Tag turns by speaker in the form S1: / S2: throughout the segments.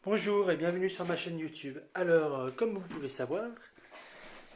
S1: Bonjour et bienvenue sur ma chaîne YouTube. Alors, comme vous pouvez savoir,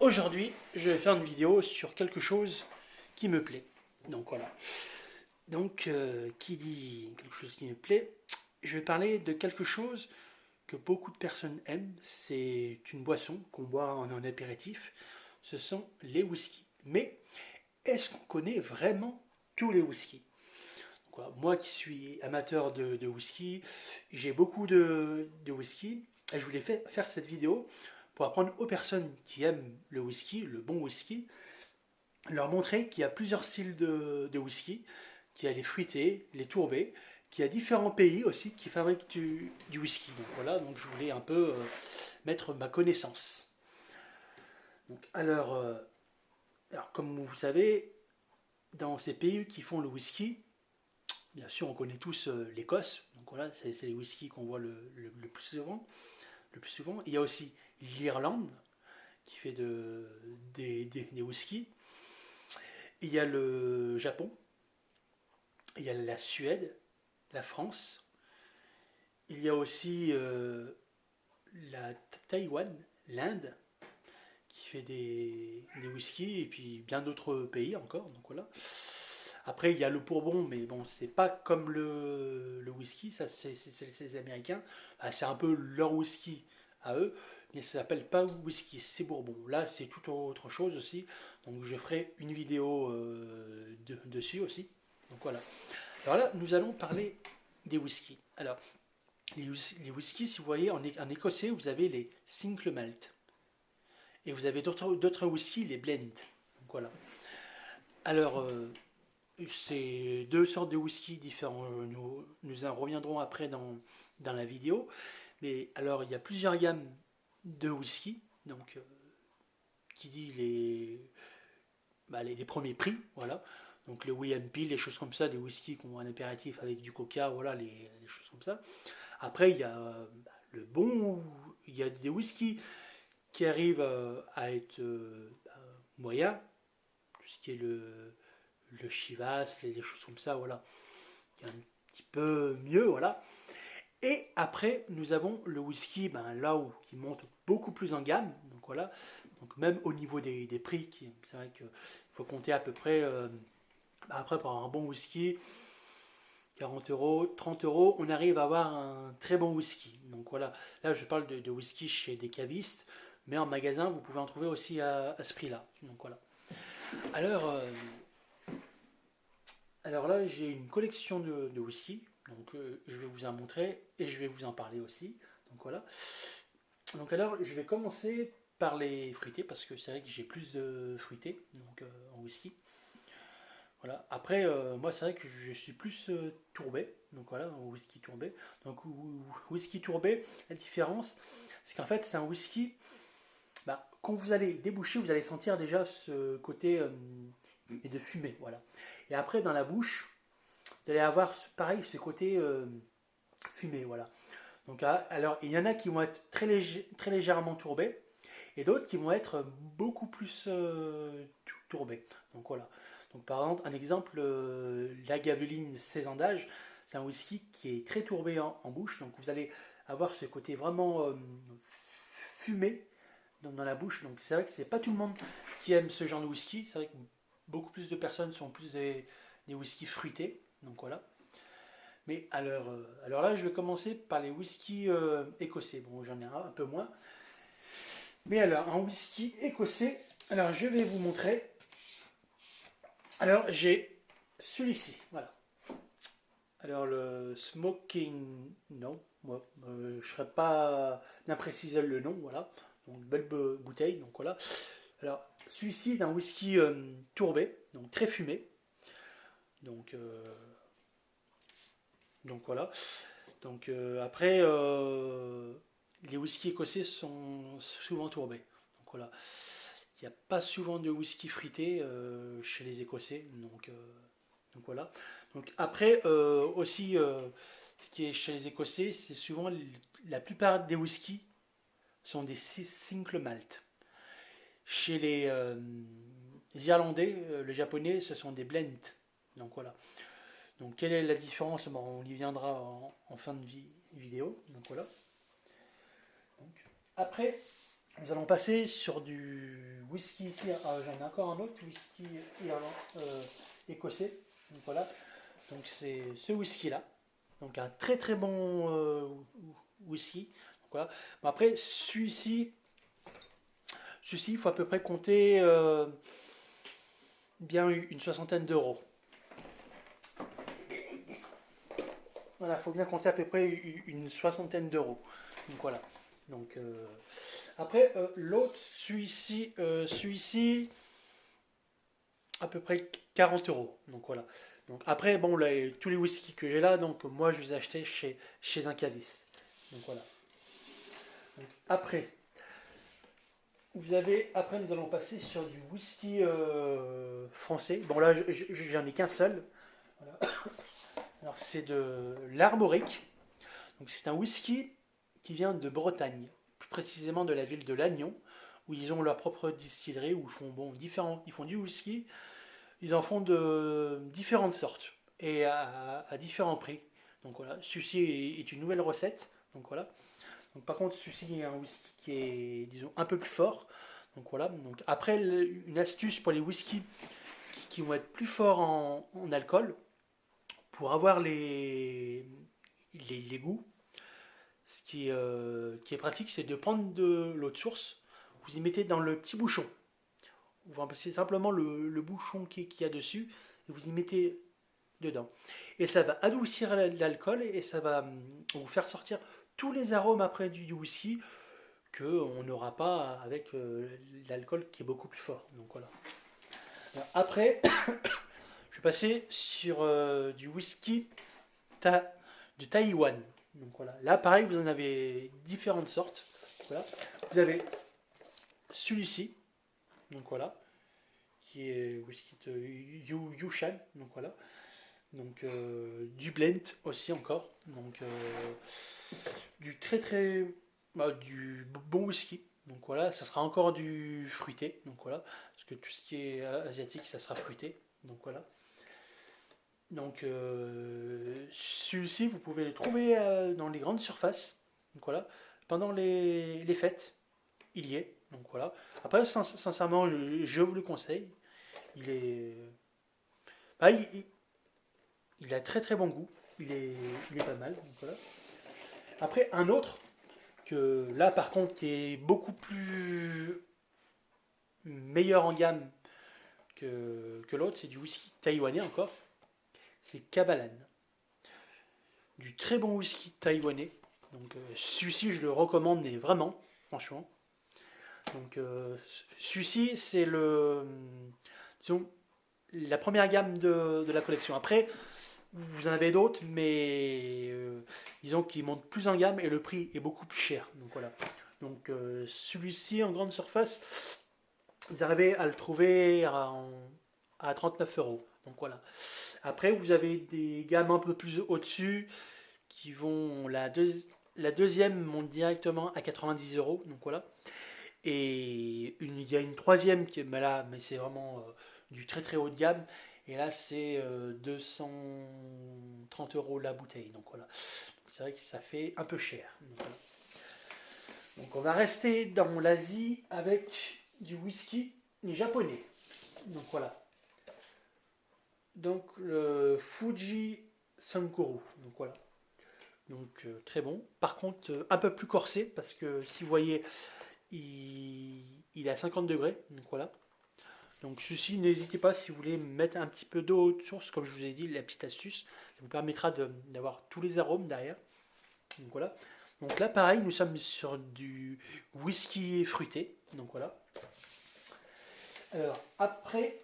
S1: aujourd'hui, je vais faire une vidéo sur quelque chose qui me plaît. Donc voilà. Donc, qui dit quelque chose qui me plaît, je vais parler de quelque chose que beaucoup de personnes aiment. C'est une boisson qu'on boit en apéritif. Ce sont les whiskies. Mais est-ce qu'on connaît vraiment tous les whiskies? Quoi. Moi qui suis amateur de whisky, j'ai beaucoup de whisky et je voulais faire cette vidéo pour apprendre aux personnes qui aiment le whisky, le bon whisky, leur montrer qu'il y a plusieurs styles de whisky, qu'il y a les fruités, les tourbés, qu'il y a différents pays aussi qui fabriquent du whisky. Donc voilà, donc je voulais un peu mettre ma connaissance. Donc, alors, comme vous savez, dans ces pays qui font le whisky, bien sûr, on connaît tous l'Écosse, donc voilà, c'est les whiskies qu'on voit le plus souvent. Le plus souvent. Il y a aussi l'Irlande qui fait des whiskies. Il y a le Japon, il y a la Suède, la France. Il y a aussi la Taïwan, l'Inde, qui fait des whiskies, et puis bien d'autres pays encore. Donc voilà. Après, il y a le Bourbon, mais bon, c'est pas comme le whisky, ça c'est les Américains. Ah, c'est un peu leur whisky à eux, mais ça s'appelle pas whisky, c'est Bourbon. Là, c'est tout autre chose aussi. Donc, je ferai une vidéo dessus aussi. Donc voilà. Alors là, nous allons parler des whiskies. Alors, les whiskies, si vous voyez, en écossais, vous avez les single malt. Et vous avez d'autres whiskies, les blends. Donc voilà. Alors, c'est deux sortes de whisky différents. Nous en reviendrons après dans la vidéo. Mais alors, il y a plusieurs gammes de whisky. Donc, qui dit les premiers prix, voilà. Donc, le WMP, les choses comme ça, des whisky qu'on voit en apéritif avec du coca, voilà, les choses comme ça. Après, il y a le bon, il y a des whisky qui arrivent à être moyens, tout ce qui est le Chivas, les choses comme ça, voilà. Il y a un petit peu mieux, voilà. Et après, nous avons le whisky, là où qui monte beaucoup plus en gamme, donc voilà. Donc même au niveau des prix, c'est vrai qu'il faut compter à peu près, après pour un bon whisky, 40 euros, 30 euros, on arrive à avoir un très bon whisky. Donc voilà, là je parle de whisky chez des cavistes, mais en magasin vous pouvez en trouver aussi à ce prix-là. Donc voilà. Alors, euh, Alors là, j'ai une collection de whisky, donc je vais vous en montrer et je vais vous en parler aussi. Donc voilà. Donc alors, je vais commencer par les fruités parce que c'est vrai que j'ai plus de fruités donc en whisky. Voilà. Après, moi, c'est vrai que je suis plus tourbé, donc voilà, en whisky tourbé. Donc whisky tourbé, la différence, c'est qu'en fait, c'est un whisky. Quand vous allez déboucher, vous allez sentir déjà ce côté de fumée, voilà. Et après, dans la bouche, vous allez avoir pareil ce côté fumé, voilà. Donc, alors, il y en a qui vont être très légèrement tourbés et d'autres qui vont être beaucoup plus tourbés. Donc voilà. Donc par exemple, un exemple, la Gaveline 16 ans d'âge, c'est un whisky qui est très tourbé en bouche. Donc vous allez avoir ce côté vraiment fumé dans la bouche. Donc c'est vrai que c'est pas tout le monde qui aime ce genre de whisky. C'est vrai que beaucoup plus de personnes sont plus des whiskies fruités. Donc voilà. Mais alors là, je vais commencer par les whiskies écossais. Bon, j'en ai un peu moins. Mais alors, un whisky écossais, alors je vais vous montrer. Alors, j'ai celui-ci, voilà. Alors, le Smoking, non, moi, je ne serais pas bien précisé le nom, voilà. Donc, belle bouteille, donc voilà. Alors, celui-ci est un whisky tourbé, donc très fumé. Donc, voilà. Donc après, les whiskies écossais sont souvent tourbés. Donc voilà. Il n'y a pas souvent de whisky frité chez les Écossais. Donc voilà. Donc après, aussi, ce qui est chez les Écossais, c'est souvent la plupart des whiskies sont des single malt. Chez les Irlandais, les Japonais, ce sont des blends. Donc voilà. Donc quelle est la différence? Bon, on y viendra en fin de vidéo. Donc voilà. Après, nous allons passer sur du whisky ici. Ah, j'en ai encore un autre whisky écossais. Donc voilà. Donc c'est ce whisky là. Donc un très très bon whisky. Donc, voilà. Bon, après, celui-ci, il faut à peu près compter bien une soixantaine d'euros. Voilà, il faut bien compter à peu près une soixantaine d'euros. Donc voilà. Donc après l'autre, celui-ci, à peu près 40 euros. Donc voilà. Donc après bon là, tous les whiskies que j'ai là, donc moi je les ai achetés chez un caviste. Donc voilà. Donc, après nous allons passer sur du whisky français. Bon là j'en ai qu'un seul. Voilà. Alors c'est de l'Armorique. Donc c'est un whisky qui vient de Bretagne, plus précisément de la ville de Lannion, où ils ont leur propre distillerie, où ils font ils font du whisky, ils en font de différentes sortes et à différents prix. Donc voilà, celui-ci est une nouvelle recette. Donc voilà. Donc par contre, celui-ci est un whisky qui est, disons, un peu plus fort. Donc voilà. Donc après, une astuce pour les whiskies qui vont être plus forts en alcool, pour avoir les goûts, qui est pratique, c'est de prendre de l'eau de source, vous y mettez dans le petit bouchon. Vous remplacez simplement le bouchon qui y a dessus et vous y mettez dedans. Et ça va adoucir l'alcool et ça va vous faire sortir tous les arômes après du whisky qu'on n'aura pas avec l'alcool qui est beaucoup plus fort. Donc voilà. Alors, après, je vais passer sur du whisky de Taïwan. Donc voilà. Là, pareil, vous en avez différentes sortes. Voilà. Vous avez celui-ci, donc voilà, qui est whisky de Yushan, donc voilà. Donc du blend aussi encore. Donc du très très du bon whisky. Donc voilà, ça sera encore du fruité. Donc voilà, parce que tout ce qui est asiatique, ça sera fruité. Donc voilà. Donc celui-ci, vous pouvez le trouver dans les grandes surfaces. Donc voilà, pendant les fêtes, il y est. Donc voilà. Après, sincèrement, je vous le conseille. Il est, bah, il a très très bon goût. Il est pas mal. Donc voilà. Après, un autre que là, par contre, qui est beaucoup plus meilleur en gamme que l'autre, c'est du whisky taïwanais encore. C'est Kabalan. Du très bon whisky taïwanais. Donc celui-ci, je le recommande, mais vraiment, franchement. Donc celui-ci, c'est disons, la première gamme de la collection. Après, vous en avez d'autres, mais disons qu'ils montent plus en gamme et le prix est beaucoup plus cher. Donc voilà. Donc celui-ci en grande surface, vous arrivez à le trouver à 39 euros. Donc voilà. Après, vous avez des gammes un peu plus au-dessus qui vont. La deuxième monte directement à 90 euros. Donc voilà. Et il y a une troisième qui est là, mais c'est vraiment du très très haut de gamme. Et là, c'est 230 euros la bouteille. Donc voilà. C'est vrai que ça fait un peu cher. Donc, voilà. Donc on va rester dans l'Asie avec du whisky japonais. Donc voilà. Donc le Fuji Sankuru. Donc voilà. Donc très bon. Par contre, un peu plus corsé parce que si vous voyez, il est à 50 degrés. Donc voilà. Donc ceci, n'hésitez pas si vous voulez mettre un petit peu d'eau de source, comme je vous ai dit, la petite astuce. Ça vous permettra d'avoir tous les arômes derrière. Donc voilà. Donc là, pareil, nous sommes sur du whisky fruité. Donc voilà. Alors après,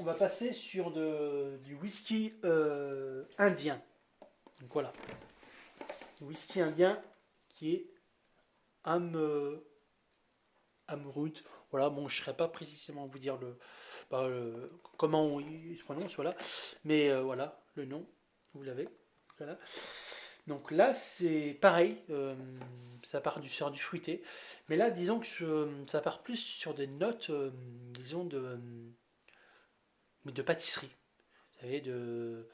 S1: on va passer sur du whisky indien. Donc voilà. Whisky indien qui est Amrut. Voilà, bon, je ne saurais pas précisément vous dire comment il se prononce, voilà. Mais voilà, le nom, vous l'avez. Voilà. Donc là, c'est pareil, ça part sur du fruité. Mais là, disons que ça part plus sur des notes, disons, de pâtisserie. Vous savez, de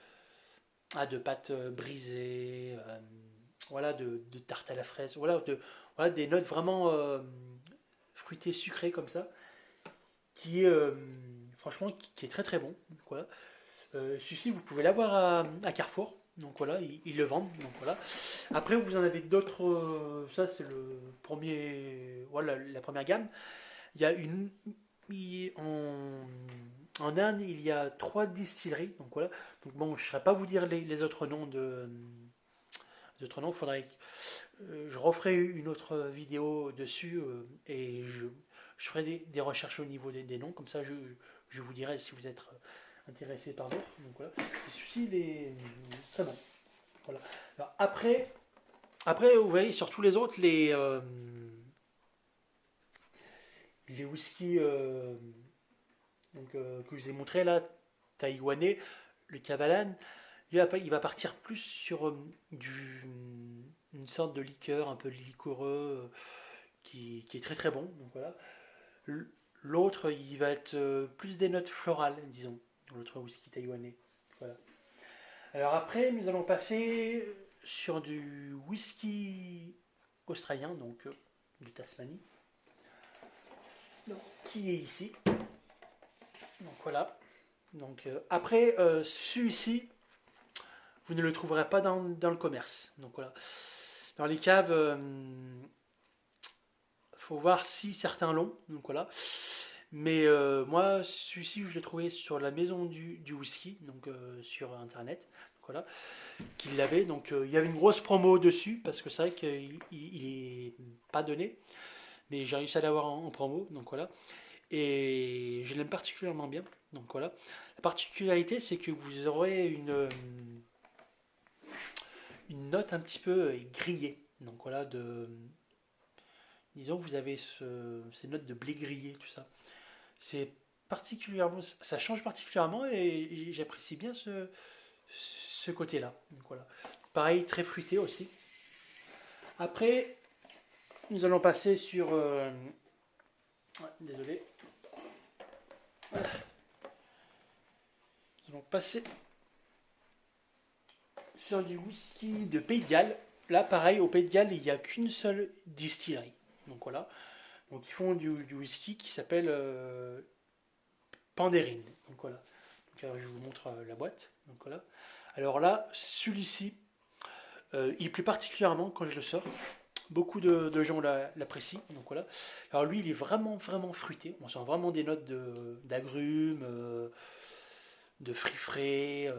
S1: pâtes brisées, voilà, de tarte à la fraise, voilà, des notes vraiment fruitées, sucrées comme ça, qui est franchement qui est très très bon. Donc, voilà. Celui-ci, vous pouvez l'avoir à Carrefour. Donc voilà, ils le vendent. Donc voilà. Après, vous en avez d'autres. Ça, c'est le premier. Voilà, la première gamme. Il y a une. En Inde, il y a 3 distilleries. Donc voilà. Donc bon, je ne saurais pas vous dire les autres noms de. Les autres noms, faudrait. Je referai une autre vidéo dessus et je ferai des recherches au niveau des noms. Comme ça, je vous dirai si vous êtes intéressé par d'autres. Donc voilà. Et celui-ci, il est très bon. Voilà. Alors, après, vous voyez, sur tous les autres, les whisky que je vous ai montré là, taïwanais, le Kavalan, lui, il va partir plus sur une sorte de liqueur un peu liquoreux qui est très très bon. Donc voilà. L'autre, il va être plus des notes florales, disons, l'autre whisky taïwanais. Voilà. Alors après, nous allons passer sur du whisky australien, donc de Tasmanie, donc, qui est ici. Donc voilà. Donc après, celui-ci, vous ne le trouverez pas dans le commerce. Donc voilà. Dans les caves, faut voir si certains l'ont. Donc voilà. Mais moi, celui-ci, je l'ai trouvé sur la maison du whisky, donc sur internet. Donc, voilà, qu'il l'avait. Donc il y avait une grosse promo dessus parce que c'est vrai qu'il est pas donné, mais j'ai réussi à l'avoir en promo. Donc voilà. Et je l'aime particulièrement bien. Donc voilà. La particularité, c'est que vous aurez une note un petit peu grillée. Donc voilà, disons que vous avez ces notes de blé grillé, tout ça. C'est particulièrement, ça change particulièrement et j'apprécie bien ce côté-là. Donc voilà. Pareil, très fruité aussi. Après, nous allons passer sur. Désolé. Voilà. Nous allons passer sur du whisky de Pays de Galles. Là, pareil, au Pays de Galles, il n'y a qu'une seule distillerie. Donc voilà. Donc ils font du whisky qui s'appelle Pandérine. Donc voilà. Donc, alors, je vous montre la boîte. Donc voilà. Alors là, celui-ci, il plaît particulièrement quand je le sors. Beaucoup de gens l'apprécient. Donc voilà. Alors lui, il est vraiment, vraiment fruité. On sent vraiment des notes d'agrumes, de fruits frais,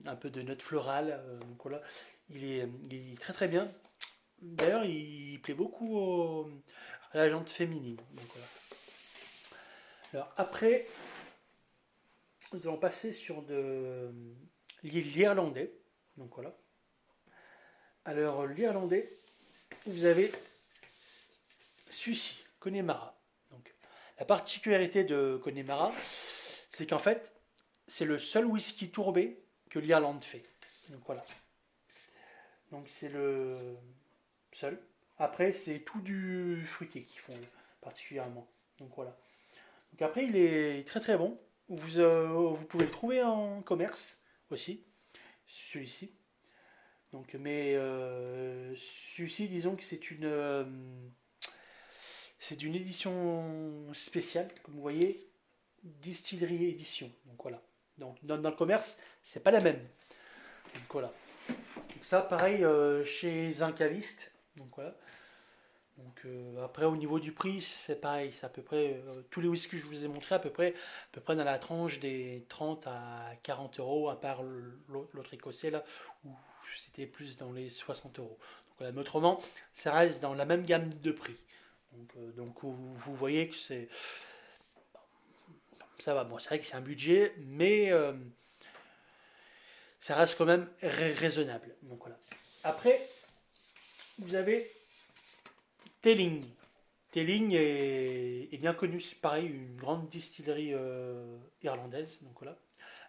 S1: un peu de notes florales. Donc voilà. Il est très, très bien. D'ailleurs, il plaît beaucoup à la jante féminine. Donc voilà. Alors après, nous allons passer sur de l'irlandais. Donc voilà. Alors l'irlandais, vous avez celui-ci, Connemara. Donc, la particularité de Connemara, c'est qu'en fait, c'est le seul whisky tourbé que l'Irlande fait. Donc voilà. Donc c'est le seul. Après, c'est tout du fruité qu'ils font particulièrement. Donc voilà. Donc après, il est très très bon. Vous pouvez le trouver en commerce aussi, celui-ci. Donc, mais celui-ci, disons que c'est d'une édition spéciale, comme vous voyez, distillerie édition. Donc voilà. Donc dans le commerce, c'est pas la même. Donc voilà. Donc ça, pareil chez un caviste. Donc voilà. Donc après au niveau du prix, c'est pareil, c'est à peu près tous les whisky que je vous ai montré à peu près dans la tranche des 30 à 40 euros, à part l'autre écossais là où c'était plus dans les 60 euros. Donc voilà, mais autrement, ça reste dans la même gamme de prix. Donc vous voyez que ça va. Bon, c'est vrai que c'est un budget, mais ça reste quand même raisonnable. Donc voilà. Après, vous avez Telling. Telling est bien connu, c'est pareil, une grande distillerie irlandaise. Donc voilà.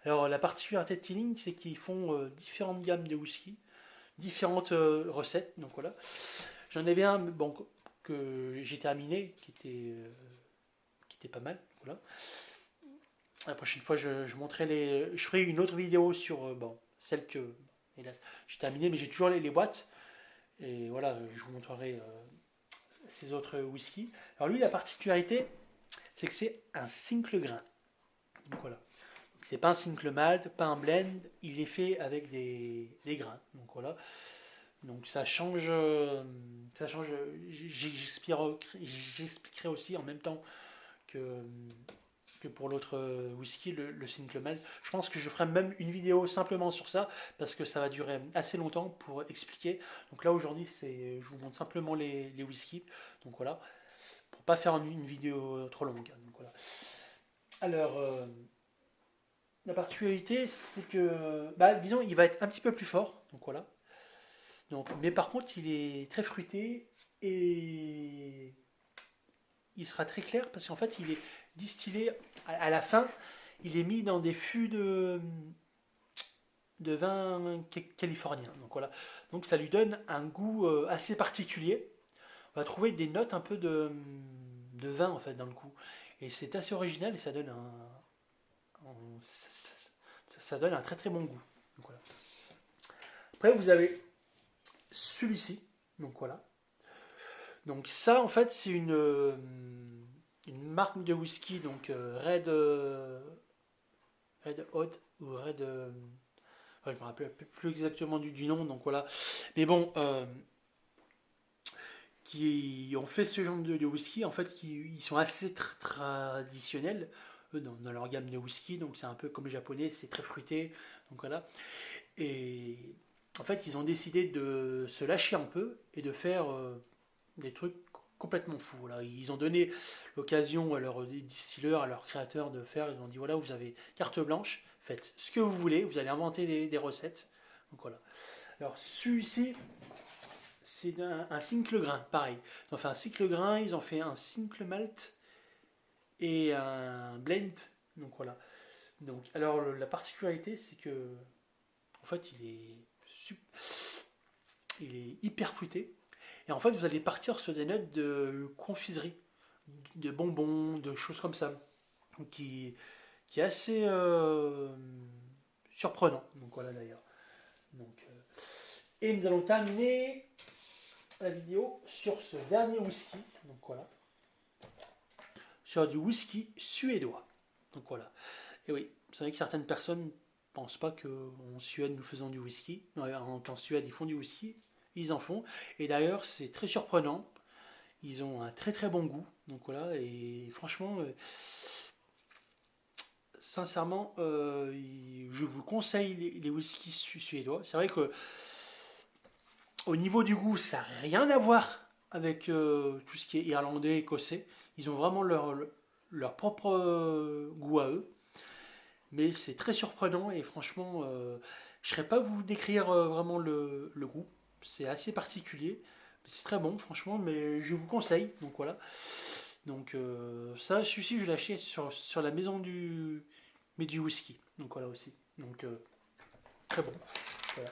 S1: Alors la particularité de Telling, c'est qu'ils font différentes gammes de whisky, différentes recettes. Donc voilà. J'en avais un bon, que j'ai terminé, qui était pas mal. Voilà. La prochaine fois, je montrerai je ferai une autre vidéo sur bon, celle que j'ai terminée, mais j'ai toujours les boîtes. Et voilà, je vous montrerai ces autres whisky. Alors lui, la particularité, c'est que c'est un single grain. Donc voilà. C'est pas un single malt, pas un blend, il est fait avec des grains. Donc voilà. Donc ça change. J'expliquerai aussi en même temps que, que pour l'autre whisky, le single malt. Je pense que je ferai même une vidéo simplement sur ça parce que ça va durer assez longtemps pour expliquer. Donc là aujourd'hui, je vous montre simplement les whiskies. Donc voilà, pour pas faire une vidéo trop longue. Donc voilà. Alors, la particularité, c'est que, bah, disons, il va être un petit peu plus fort. Donc voilà. Donc, mais par contre, il est très fruité et il sera très clair parce qu'en fait, il est distillé à la fin. Il est mis dans des fûts de vin californien. Donc voilà. Donc ça lui donne un goût assez particulier. On va trouver des notes un peu de vin en fait dans le goût. Et c'est assez original et ça donne ça donne un très très bon goût. Donc voilà. Après vous avez celui-ci. Donc voilà. Donc ça en fait c'est une marque de whisky donc Red Hot ou Red je me rappelle plus exactement du nom donc voilà. Mais bon qui ont fait ce genre de whisky, en fait, ils sont assez traditionnels dans leur gamme de whisky. Donc c'est un peu comme les japonais, c'est très fruité. Donc voilà. Et en fait, ils ont décidé de se lâcher un peu et de faire des trucs complètement fous. Voilà. Ils ont donné l'occasion à leurs distilleurs, à leurs créateurs de faire. Ils ont dit voilà, vous avez carte blanche, faites ce que vous voulez, vous allez inventer des recettes. Donc voilà. Alors celui-ci, c'est un single grain, pareil. Ils ont fait un single grain, ils ont fait un single malt et un blend. Donc voilà. Donc, alors la particularité, c'est que en fait, il est hyper fruité. Et en fait, vous allez partir sur des notes de confiserie, de bonbons, de choses comme ça. Donc, qui est assez surprenant. Donc voilà d'ailleurs. Donc, et nous allons terminer la vidéo sur ce dernier whisky. Donc voilà. Sur du whisky suédois. Donc voilà. Et oui, c'est vrai que certaines personnes ne pensent pas qu'en Suède nous faisons du whisky. Qu'en Suède ils font du whisky. Ils en font. Et d'ailleurs, c'est très surprenant. Ils ont un très très bon goût. Donc voilà. Et franchement, sincèrement, je vous conseille les whiskies suédois. C'est vrai que au niveau du goût, ça n'a rien à voir avec tout ce qui est irlandais, écossais. Ils ont vraiment leur propre goût à eux. Mais c'est très surprenant et franchement, je ne saurais pas vous décrire vraiment le goût. C'est assez particulier. C'est très bon, franchement, mais je vous conseille. Donc voilà. Donc ça, celui-ci, je l'ai acheté sur la maison du whisky. Donc voilà aussi. Donc très bon. Voilà.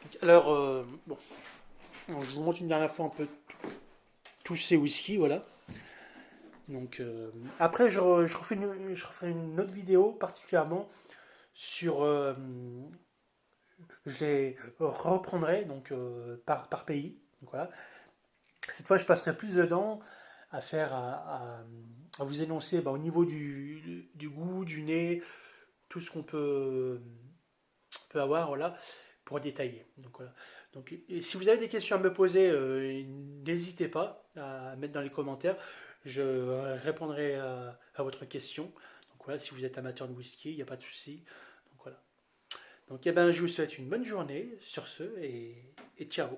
S1: Donc, alors, bon. Alors, je vous montre une dernière fois un peu tous ces whiskies, voilà. Donc après, je referai une autre vidéo particulièrement sur. Je les reprendrai donc par pays. Donc voilà. Cette fois, je passerai plus dedans à faire à vous énoncer au niveau du goût, du nez, tout ce qu'on peut avoir, voilà, pour détailler. Donc voilà. Donc, et si vous avez des questions à me poser, n'hésitez pas à mettre dans les commentaires. Je répondrai à votre question. Donc voilà, si vous êtes amateur de whisky, il n'y a pas de souci. Donc voilà. Donc eh ben, je vous souhaite une bonne journée sur ce et ciao.